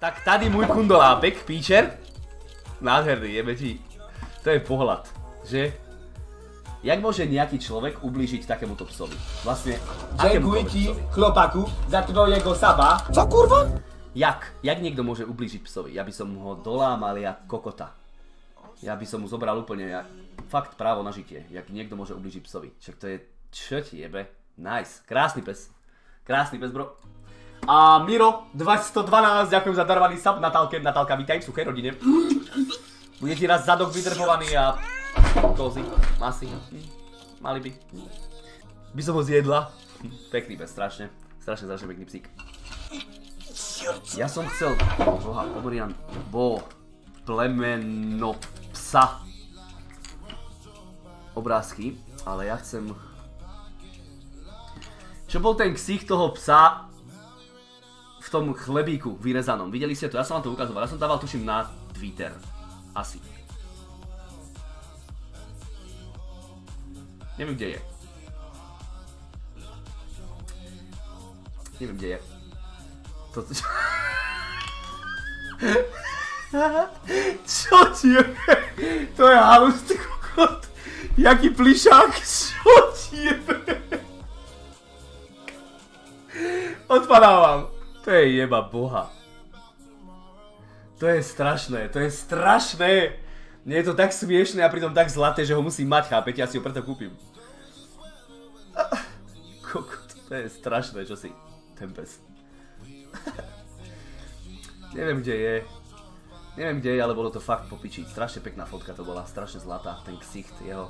Tak tady môj kundolápek, píčer. Nádherný, jebe ti. To je pohľad, že? Jak môže nejaký človek ublížiť takémuto psovi? Vlastne, Dziękuję ci, chłopaku, za twojego saba. Co kurwa? Jak? Jak niekto môže ublížiť psovi? Ja by som ho dolámal jak kokota. Ja by som mu zobral úplne fakt právo na žitie. Jak niekto môže ublížiť psovi. Však to je, čo ti jebe? Nice, krásny pes. Krásny pes, bro. A Miro, 212, ďakujem za darovaný sub. Natálka, vítaj v suchej rodine. Bude ti raz zadok vydrbovaný a kozy, masy. Mali by. By som ho zjedla. Pekný pes, strašne. Strašne pekný psík. Ja som chcel, boha, Poborian, plemeno psa. Obrázky, ale ja chcem... Čo bol ten ksich toho psa v tom chlebíku vyrezanom? Videli ste to? Ja som vám to ukazoval. Ja som dával, tuším, na Twitter. Asi. Neviem, kde je. Neviem, kde je. Toto... Čo ti je? To je halus, ty kokot. Jaký plišák? Čo ti je? Odpadávam. To je jeba boha. To je strašné, to je strašné. Mne je to tak smiešné a pritom tak zlaté, že ho musím mať, chápete? Ja si ho preto kúpim. Kokot, to je strašné, čo si. Ten pes. Neviem, kde je. Neviem, kde je, ale bolo to fakt popičiť. Strašne pekná fotka to bola, strašne zlatá. Ten ksicht jeho.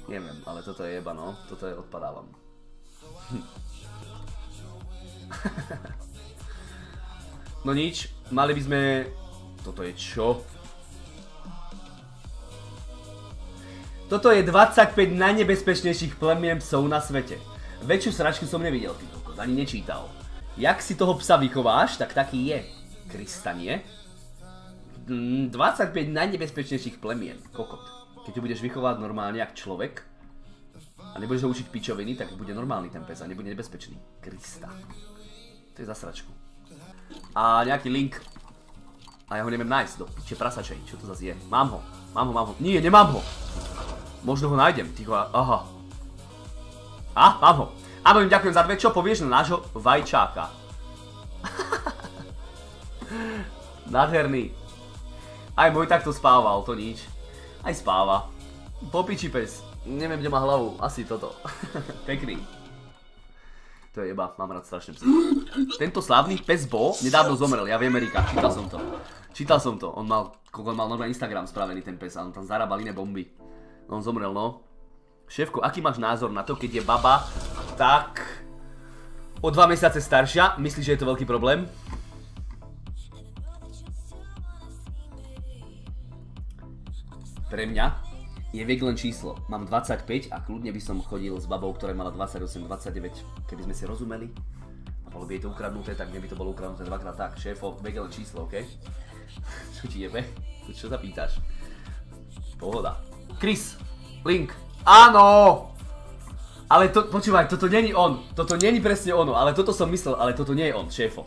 Neviem, ale toto je jeba, no. Toto je odpadávam. No nič, mali by sme... Toto je čo? Toto je 25 najnebezpečnejších plemien psov na svete. Väčšiu sračku som nevidel, ty kokos, ani nečítal. Jak si toho psa vychováš, tak taký je. Krista, nie? 25 najnebezpečnejších plemien, kokot. Keď ho budeš vychovať normálne, jak človek, a nebudeš ho učiť pičoviny, tak bude normálny ten pes a nebude nebezpečný. Krista. To je za sračku. A nejaký link. A ja ho neviem nájsť do piče prasačej. Čo to zase je? Mám ho. Mám ho. Nie, nemám ho. Možno ho nájdem. Tyho, aha. A, mám ho. Áno, im ďakujem za dve. Čo povieš na nášho vajčáka? Nádherný. Aj môj takto spával, to nič. Aj spáva. Popiči pes. Neviem, kde má hlavu. Asi toto. Pekný. To je jeba, mám rád strašne psy. Tento slávny pes Bo nedávno zomrel, ja viem, Erika, čítal som to. On mal normálny Instagram spravený ten pes a on tam zarábal iné bomby. On zomrel, no. Šéfko, aký máš názor na to, keď je baba tak o 2 mesiace staršia? Myslíš, že je to veľký problém? Pre mňa je vek len číslo. Mám 25 a kľudne by som chodil s babou, ktorá mala 28, 29. Keby sme si rozumeli a bolo by jej to ukradnuté, tak mne by to bolo ukradnuté dvakrát tak. Šéfo, vek je len číslo, okej? Čo ti jebe? Čo sa pýtaš? Pohoda. Chris, link. Áno! Ale to, počúvaj, toto není on. Toto není presne ono, ale toto som myslel, ale toto nie je on, šéfo.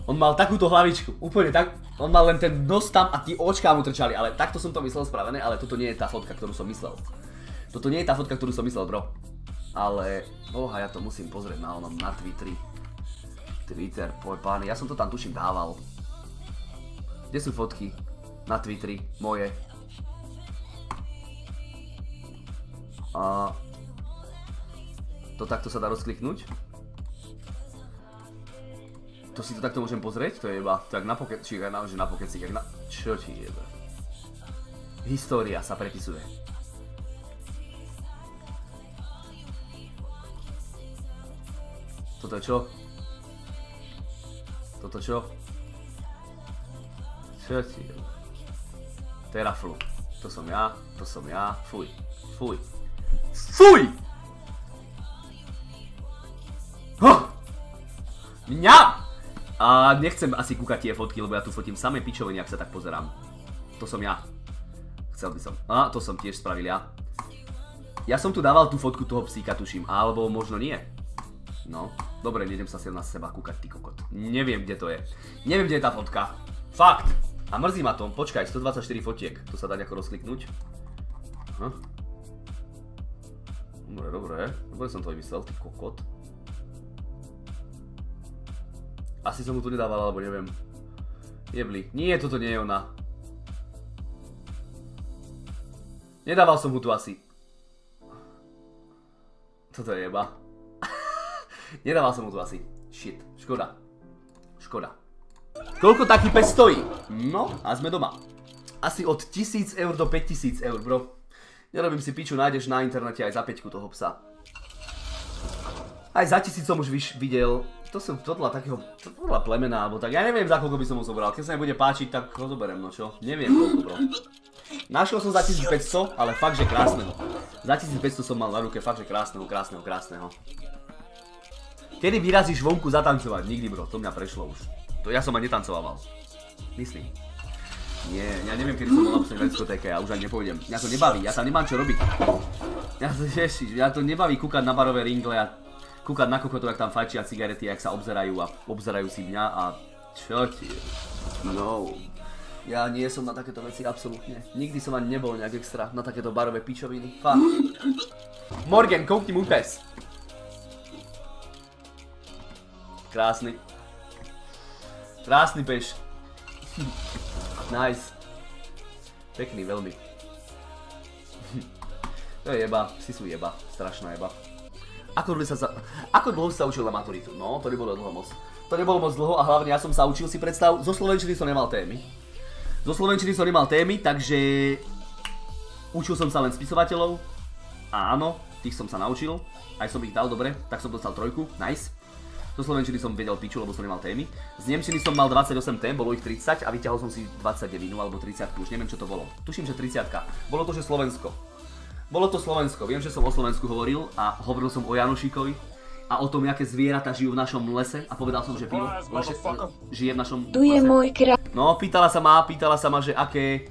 On mal takúto hlavičku, úplne tak, on mal len ten nos tam a tí očká mu trčali, ale takto som to myslel spravené, ale toto nie je tá fotka, ktorú som myslel. Toto nie je tá fotka, ktorú som myslel, bro. Ale, boha, ja to musím pozrieť na onom, na Twitteri. Twitter, poj páni, ja som to tam tuším dával. Kde sú fotky? Na Twitteri, moje. A... To takto sa dá rozkliknúť? To si to takto môžem pozrieť? To je iba tak na pokeci, že na pokeci, jak na... Čo ti jebe? História sa prepisuje. Toto je čo? Toto čo? Čo ti jebe? Teraflu. To som ja, fuj. Fuj! Fuj! Mňa! A nechcem asi kúkať tie fotky, lebo ja tu fotím samé pičoviny, ak sa tak pozerám. To som ja. Chcel by som. A to som tiež spravil ja. Ja som tu dával tú fotku toho psíka, tuším. Alebo možno nie. No. Dobre, nejdem sa na seba kúkať, ty kokot. Neviem, kde to je. Neviem, kde je tá fotka. Fakt. A mrzí ma to. Počkaj, 124 fotiek. To sa dá nejako rozkliknúť. Aha. Dobre, dobre. Dobre som to vymyslel, ty kokot. Asi som mu to nedával, alebo neviem. Jebli. Nie, toto nie je ona. Nedával som mu tu asi. Toto je jeba. Nedával som mu tu asi. Shit. Škoda. Škoda. Koľko taký pes stojí? No, a sme doma. Asi od 1000 eur do 5000 eur, bro. Nerobím si piču, nájdeš na internete aj za 5 toho psa. Aj za 1000 som už videl. To sú podľa takého, podľa plemena, alebo tak. Ja neviem, za koľko by som ho zobral. Keď sa mi bude páčiť, tak ho zoberiem, no čo? Neviem koľko, bro. Našiel som za 1500, ale fakt, že krásneho. Za 1500 som mal na ruke fakt, že krásneho. Kedy vyrazíš vonku zatancovať? Nikdy, bro, to mňa prešlo už. To ja som aj netancoval. Myslím. Nie, ja neviem, kedy som bol na poslednej diskotéke, ja už ani nepôjdem. Mňa to nebaví, ja tam nemám čo robiť. Mňa to nebaví kúkať na barové ringle a kúkať na kokotov, jak tam fajčia cigarety, jak sa obzerajú a obzerajú si mňa a čo ti? No. Ja nie som na takéto veci absolútne. Nikdy som ani nebol nejak extra na takéto barové pičoviny. Fakt. Morgan, koukni môj pes. Krásny. Krásny peš. Nice. Pekný, veľmi. To je jeba, psi sú jeba. Strašná jeba. Ako dlho sa učil na maturitu? No, to nebolo dlho moc. To nebolo moc dlho a hlavne ja som sa učil, si predstav, zo slovenčiny som nemal témy. Takže učil som sa len spisovateľov. A áno, tých som sa naučil. Aj som ich dal dobre, tak som dostal 3, nice. Do slovenčiny som vedel piču, lebo som nemal témy. Z nemčiny som mal 28 tém, bolo ich 30 a vyťahol som si 29 alebo 30, už neviem čo to bolo. Tuším, že 30. Bolo to, že Slovensko. Viem, že som o Slovensku hovoril a hovoril som o Janošíkovi a o tom, aké zvieratá žijú v našom lese a povedal som, že pivo žije v našom lese. Tu je môj král. No, pýtala sa ma, že aké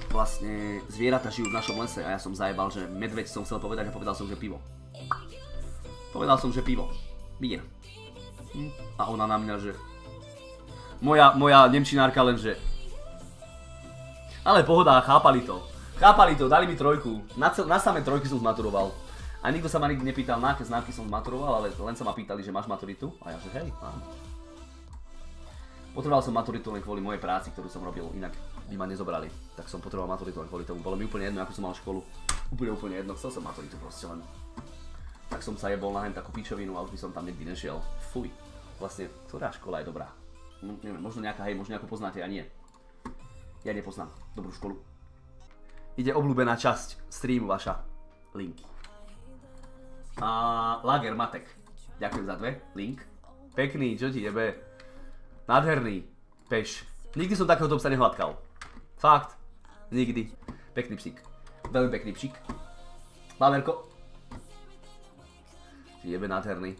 vlastne zvieratá žijú v našom lese a ja som zajebal, že medveď som chcel povedať a povedal som, že pivo. Bier. A ona na mňa, že... Moja nemčinárka len, že... Ale pohoda, chápali to, dali mi 3. Na samé 3 som zmaturoval. A nikto sa ma nikdy nepýtal, na aké známky som zmaturoval, ale len sa ma pýtali, že máš maturitu. A ja, že hej, mám. Potreboval som maturitu len kvôli mojej práci, ktorú som robil, inak by ma nezobrali. Tak som potreboval maturitu len kvôli tomu. Bolo mi úplne jedno, ako som mal školu. Úplne jedno, chcel som maturitu proste len. Tak som sa jebol na hen takú pičovinu a už by som tam nikdy nešiel. Fuj. Vlastne, ktorá škola je dobrá? Neviem, možno nejaká, hej, možno nejakú poznáte, ja nie. Ja nepoznám dobrú školu. Ide obľúbená časť streamu vaša. Link. A Lager Matek. Ďakujem za 2. Link. Pekný, čo ti jebe. Nádherný peš. Nikdy som takéhoto psa nehladkal. Fakt. Nikdy. Pekný psík. Veľmi pekný psík. Baverko. Ty jebe nádherný.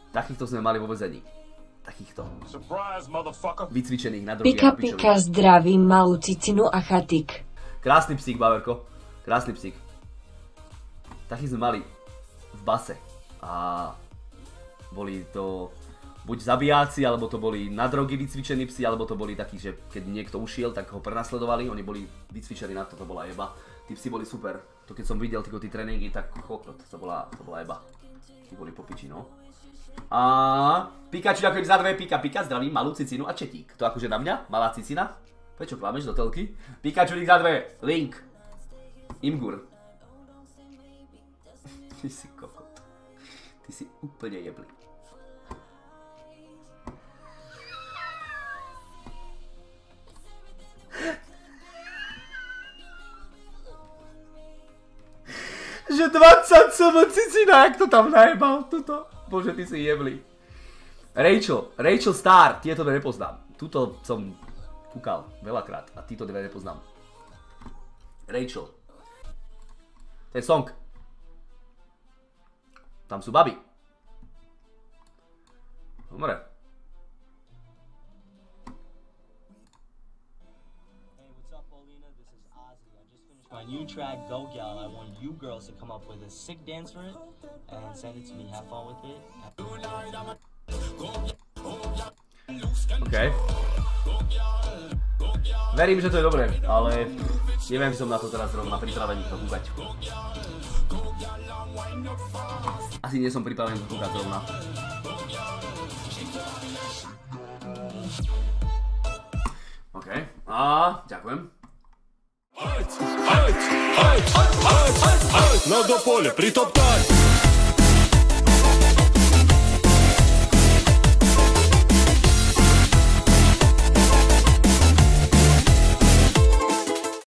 Takýchto sme mali vo väzení. Takýchto. Vycvičených na drogy a pičoviny. Pika, zdravím malú cicinu a chatik. Krásny psík, Baverko. Krásny psík. Takých sme mali v base. A boli to buď zabijáci, alebo to boli na drogy vycvičení psi, alebo to boli takí, že keď niekto ušiel, tak ho prenasledovali. Oni boli vycvičení na to, to bola jeba. Tí psi boli super. To keď som videl tie tréningy, tak to bola jeba. Tí boli po piči, no. A Pikachu, ďakujem za 2, Pika, zdravím, malú cicinu a četík. To akože na mňa, malá cicina. Prečo klameš do telky? Pikachu, za 2, Link. Imgur. Ty si kokot. Ty si úplne jebli. Že 20 som cicina, jak to tam najebal, tuto. Bože, ty si jebli. Rachel Star, tieto dve nepoznám. Tuto som kúkal veľakrát a títo dve nepoznám. Rachel. To je song. Tam sú baby. Dobre. My new track Go Gal, I want you girls to come up with a sick dance for it and send it to me. Have fun with it. OK. Verím, že to je dobré, ale neviem, že som na to teraz zrovna pripravený to kúkať. Asi nie som pripravený to kúkať zrovna. OK, a ďakujem. Надо поле притоптать.